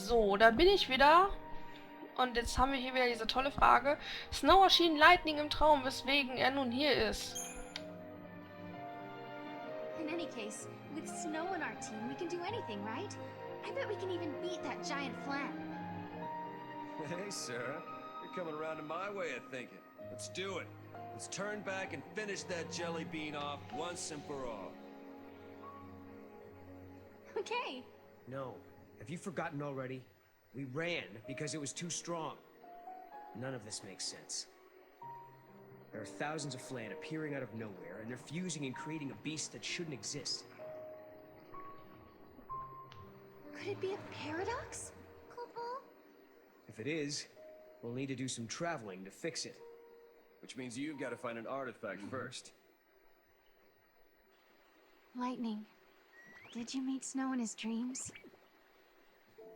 So, da bin ich wieder. Und jetzt haben wir hier wieder diese tolle Frage. Snow erschien Lightning im Traum, weswegen er nun hier ist. In any case, with Snow on our team, we can do anything, right? I bet we can even beat that giant flan. Hey, Sarah. You're coming around to my way of thinking. Let's do it. Let's turn back and finish that jelly bean off once and for all. Okay. No. Have you forgotten already? We ran because it was too strong. None of this makes sense. There are thousands of flan appearing out of nowhere, and they're fusing and creating a beast that shouldn't exist. Could it be a paradox? Kobo? If it is, we'll need to do some traveling to fix it. Which means you've got to find an artifact first. Lightning, did you meet Snow in his dreams?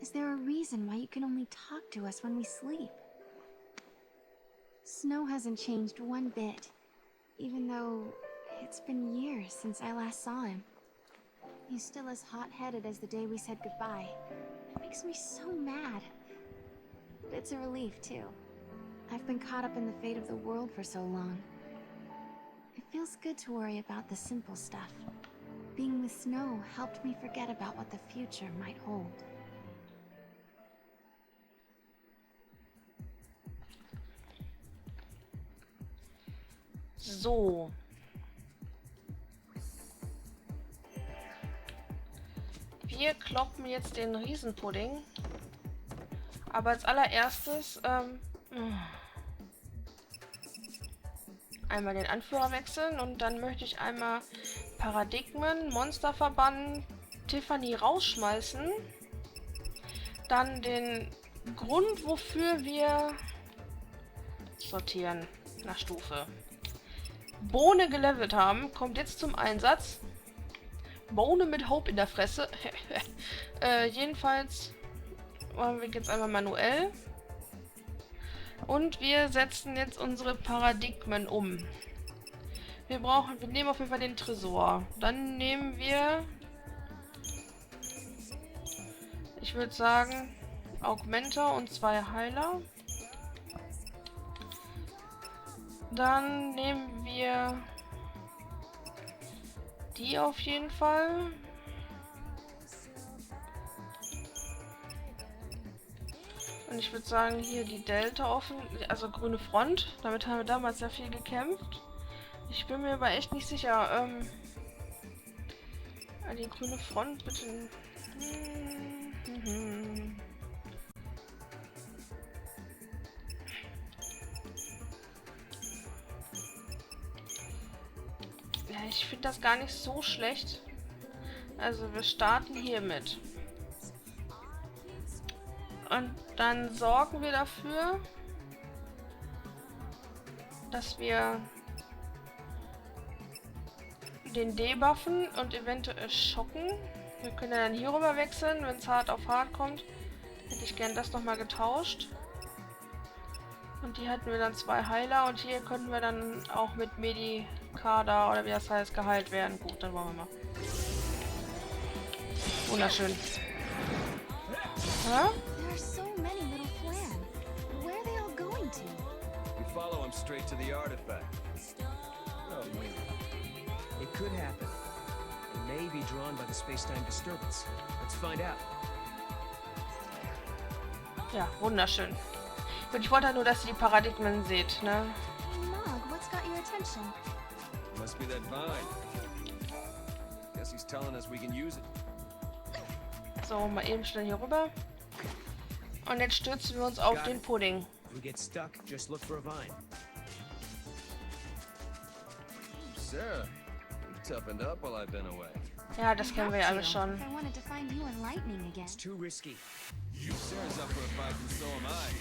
Is there a reason why you can only talk to us when we sleep? Snow hasn't changed one bit, even though it's been years since I last saw him. He's still as hot-headed as the day we said goodbye. It makes me so mad. But it's a relief, too. I've been caught up in the fate of the world for so long. It feels good to worry about the simple stuff. Being with Snow helped me forget about what the future might hold. So. Wir kloppen jetzt den Riesenpudding. Aber als allererstes einmal den Anführer wechseln und dann möchte ich einmal Paradigmen, Monster verbannen, Tiffany rausschmeißen. Dann den Grund, wofür wir sortieren nach Stufe. Bohne gelevelt haben, kommt jetzt zum Einsatz. Bohne mit Hope in der Fresse. Jedenfalls machen wir jetzt einmal manuell. Und wir setzen jetzt unsere Paradigmen um. Wir nehmen auf jeden Fall den Tresor. Dann nehmen wir, ich würde sagen, Augmenter und 2 Heiler. Dann nehmen wir die auf jeden Fall. Und ich würde sagen, hier die Delta offen, also grüne Front. Damit haben wir damals sehr viel gekämpft. Ich bin mir aber echt nicht sicher. Die grüne Front bitte. Ja, ich finde das gar nicht so schlecht. Also wir starten hiermit. Und dann sorgen wir dafür, dass wir den debuffen und eventuell schocken. Wir können dann hier rüber wechseln, wenn es hart auf hart kommt. Hätte ich gern das nochmal getauscht. Und hier hatten wir dann 2 Heiler und hier könnten wir dann auch mit Medikada oder wie das heißt geheilt werden. Gut, dann wollen wir mal. Wunderschön. Ja? Follow him straight to the artifact. Oh, It could happen. It may be drawn by the space-time disturbance. Let's find out. Ja, wunderschön. Und ich wollte halt nur, dass ihr die Paradigmen seht, ne? Mog, what's got your attention? must be that vine. Guess he's telling us we can use it. So, mal eben schnell hier rüber. Und jetzt stürzen wir uns auf den Pudding. If we get stuck, just look for a vine. Sarah, you've toughened up while I've been away. Ja, das kennen wir ja alle schon. I wanted to find you and Lightning again. It's too risky. Sarah's up for a fight, and so am I.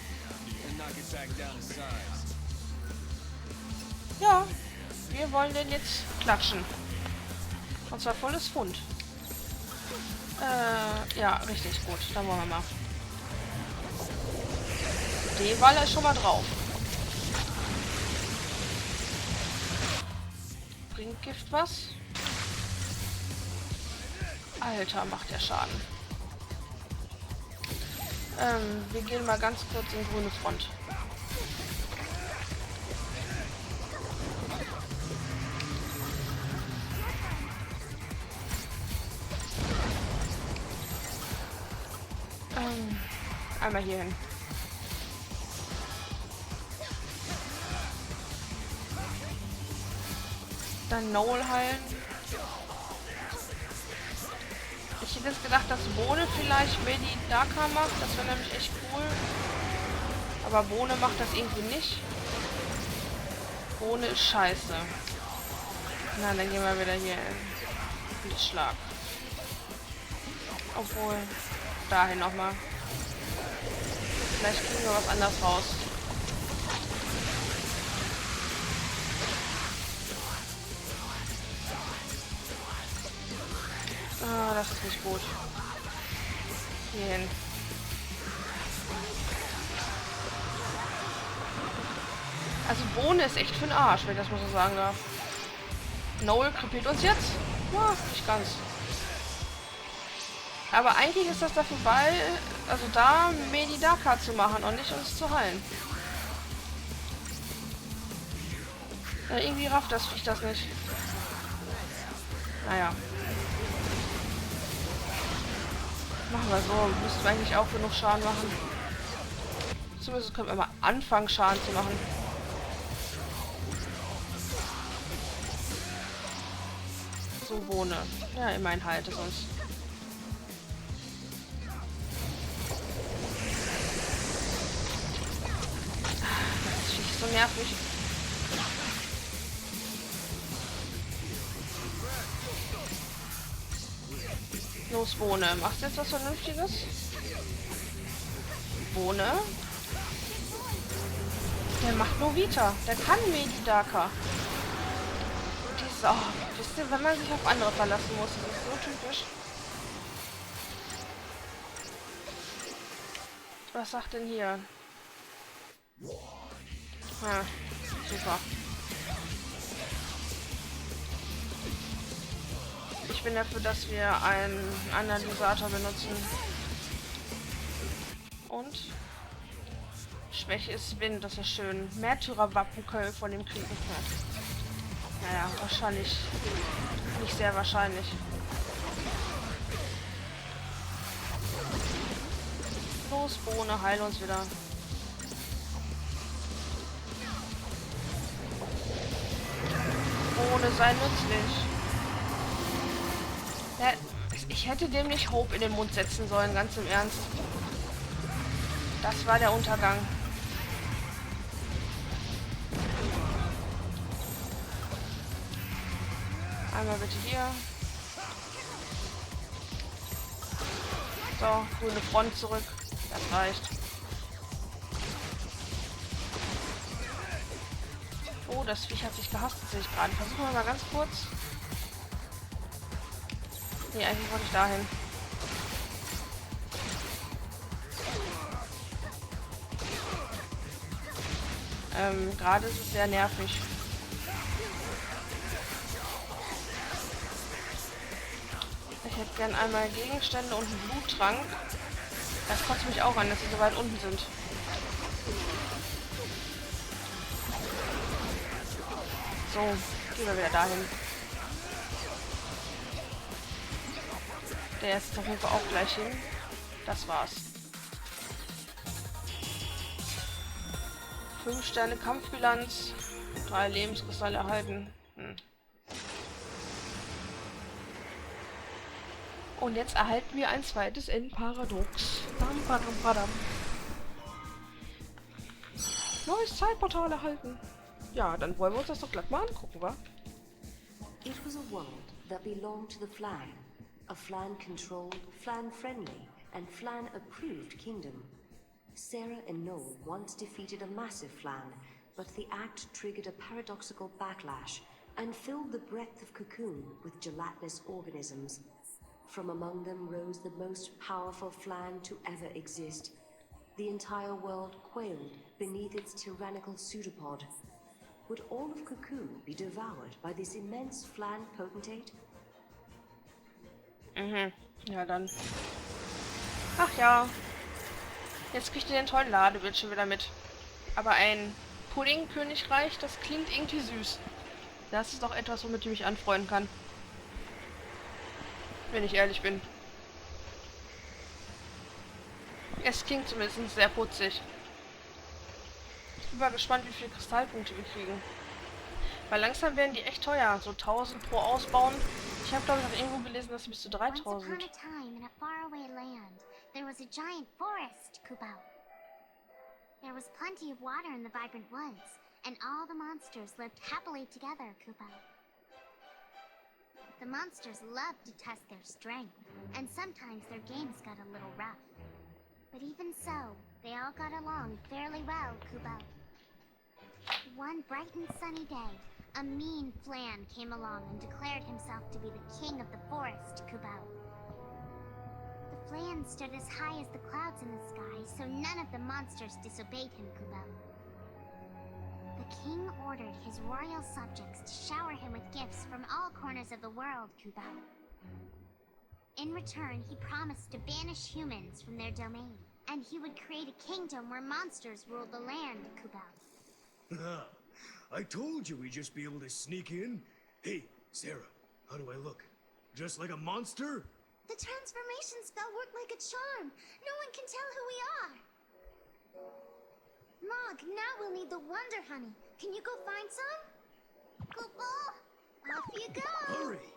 And knock it back down to size. Ja, wir wollen den jetzt klatschen. Und zwar volles Pfund. Ja, richtig gut. Dann wollen wir mal. D-Waller ist schon mal drauf. Bringt Gift was? Alter, macht der Schaden. Wir gehen mal ganz kurz in grüne Front. Einmal hier hin. Dann Noel heilen. Ich hätte jetzt gedacht, dass Bohne vielleicht Medi Daka macht. Das wäre nämlich echt cool. Aber Bohne macht das irgendwie nicht. Bohne ist scheiße. Na, dann gehen wir wieder hier in Blitzschlag. Obwohl, dahin nochmal. Vielleicht kriegen wir was anderes raus. Ah, das ist nicht gut. Hier hin. Also Bohne ist echt für den Arsch, wenn ich das mal so sagen darf. Noel krepiert uns jetzt? Ja, nicht ganz. Aber eigentlich ist das dafür bei, also da Medidaka zu machen und nicht uns zu heilen. Ja, irgendwie rafft das Viech das nicht. Naja. Machen wir so. Müssten wir eigentlich auch genug Schaden machen. Zumindest können wir mal anfangen, Schaden zu machen. So, Bohne. Ja, immerhin halt es uns. Das ist so nervig. Los, Bohne. Machst du jetzt was Vernünftiges? Bohne? Der macht Novita. Der kann Medidaka. Die Sau. Wisst ihr, wenn man sich auf andere verlassen muss, das ist so typisch. Was sagt denn hier? Ah, super. Ich bin dafür, dass wir einen Analysator benutzen. Und Schwäche ist Wind, das ist schön. Märtyrerwappenköll von dem Krieg nicht mehr. Naja, wahrscheinlich nicht sehr wahrscheinlich. Los, Bohne, heil uns wieder. Bohne, sei nützlich. Ja, ich hätte dem nicht Hope in den Mund setzen sollen, ganz im Ernst. Das war der Untergang. Einmal bitte hier. So, grüne Front zurück. Das reicht. Oh, das Viech hat sich gehasst, sehe ich gerade. Versuchen wir mal ganz kurz. Nee, eigentlich wollte ich dahin. Gerade ist es sehr nervig. Ich hätte gern einmal Gegenstände und einen Bluttrank. Das kotzt mich auch an, dass sie so weit unten sind. So, gehen wir wieder dahin. Der ist auf jeden Fall auch gleich hin. Das war's. 5 Sterne Kampfbilanz. 3 Lebenskristalle erhalten. Und jetzt erhalten wir ein zweites Endparadox. Dam, badam, badam. Neues Zeitportal erhalten. Ja, dann wollen wir uns das doch glatt mal angucken, wa? It was a world that belonged to the Flan. A Flan-controlled, Flan-friendly, and Flan-approved kingdom. Sarah and Noel once defeated a massive Flan, but the act triggered a paradoxical backlash and filled the breadth of Cocoon with gelatinous organisms. From among them rose the most powerful Flan to ever exist. The entire world quailed beneath its tyrannical pseudopod. Would all of Cocoon be devoured by this immense Flan potentate? Mhm. Ja, dann. Ach ja. Jetzt kriegt ihr den tollen Ladebildschirm wieder mit. Aber ein Pudding-Königreich, das klingt irgendwie süß. Das ist doch etwas, womit ich mich anfreunden kann. Wenn ich ehrlich bin. Es klingt zumindest sehr putzig. Ich bin mal gespannt, wie viele Kristallpunkte wir kriegen. Weil langsam werden die echt teuer. So 1000 pro ausbauen. Ich habe, glaube ich, auch irgendwo gelesen, dass sie bis zu Once upon 3000. a time, in a faraway land, there was a giant forest, Kubao. There was plenty of water in the vibrant woods, and all the monsters lived happily together, Kubao. The monsters loved to test their strength, and sometimes their games got a little rough. But even so, they all got along fairly well, Kubao. One bright and sunny day, a mean Flan came along and declared himself to be the king of the forest, Kubao. The Flan stood as high as the clouds in the sky, so none of the monsters disobeyed him, Kubao. The king ordered his royal subjects to shower him with gifts from all corners of the world, Kubao. In return, he promised to banish humans from their domain, and he would create a kingdom where monsters ruled the land, Kubao. I told you we'd just be able to sneak in. Hey, Sarah, how do I look? Just like a monster? The transformation spell worked like a charm. No one can tell who we are. Mog, now we'll need the Wonder Honey. Can you go find some? Kubao, off you go. Hurry!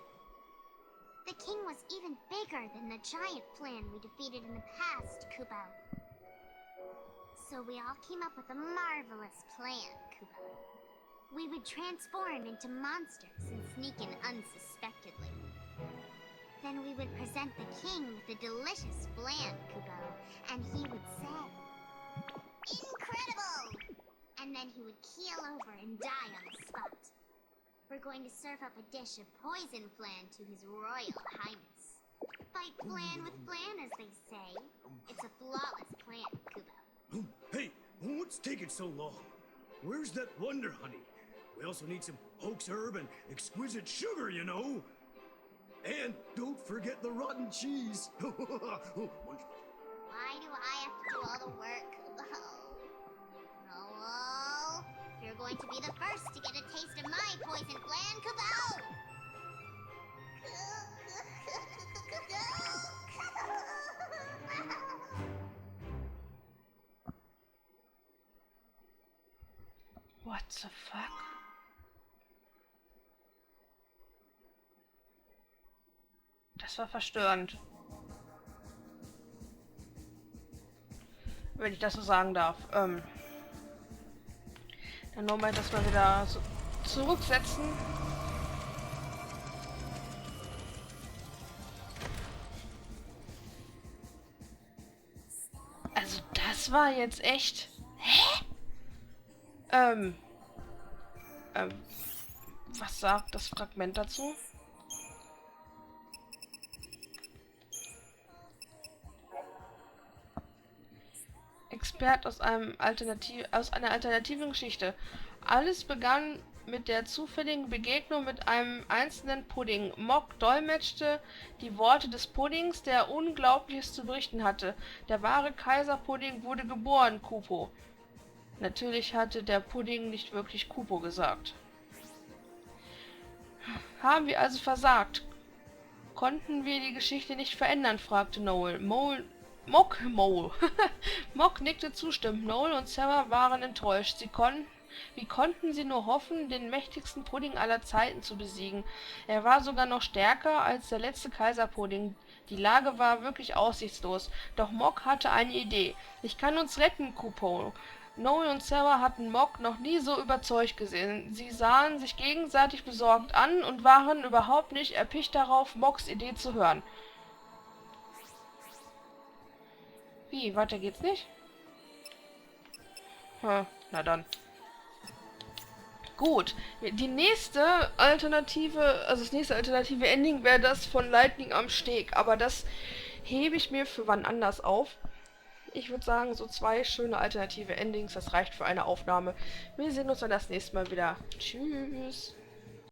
The king was even bigger than the giant Flan we defeated in the past, Kubao. So we all came up with a marvelous plan, Kubao. We would transform into monsters and sneak in unsuspectedly. Then we would present the king with a delicious flan, Kubao, and he would say, "Incredible!" And then he would keel over and die on the spot. We're going to serve up a dish of poison flan to his royal highness. Fight flan with flan, as they say. It's a flawless plan, Kubao. Hey, what's taking so long? Where's that Wonder Honey? We also need some hoax herb and exquisite sugar, you know. And don't forget the rotten cheese. Why do I have to do all the work, Kubao? No, you're going to be the first to get a taste of my poison flan, Kubao! What the fuck? Das war verstörend. Wenn ich das so sagen darf. Dann wollen wir das mal wieder so zurücksetzen. Also das war jetzt echt... Hä? Was sagt das Fragment dazu? Expert aus einer alternativen Geschichte. Alles begann mit der zufälligen Begegnung mit einem einzelnen Pudding. Mog dolmetschte die Worte des Puddings, der Unglaubliches zu berichten hatte. Der wahre Kaiserpudding wurde geboren, Kupo. Natürlich hatte der Pudding nicht wirklich Kupo gesagt. Haben wir also versagt? Konnten wir die Geschichte nicht verändern? Fragte Noel. Mog nickte zustimmend. Noel und Sarah waren enttäuscht. Wie konnten sie nur hoffen, den mächtigsten Pudding aller Zeiten zu besiegen? Er war sogar noch stärker als der letzte Kaiserpudding. Die Lage war wirklich aussichtslos. Doch Mog hatte eine Idee. Ich kann uns retten, Kupo. Noel und Sarah hatten Mog noch nie so überzeugt gesehen. Sie sahen sich gegenseitig besorgt an und waren überhaupt nicht erpicht darauf, Mogs Idee zu hören. Wie, weiter geht's nicht? Na dann. Gut, die nächste Alternative, also das nächste alternative Ending wäre das von Lightning am Steg, aber das hebe ich mir für wann anders auf. Ich würde sagen, so 2 schöne alternative Endings, das reicht für eine Aufnahme. Wir sehen uns dann das nächste Mal wieder. Tschüss.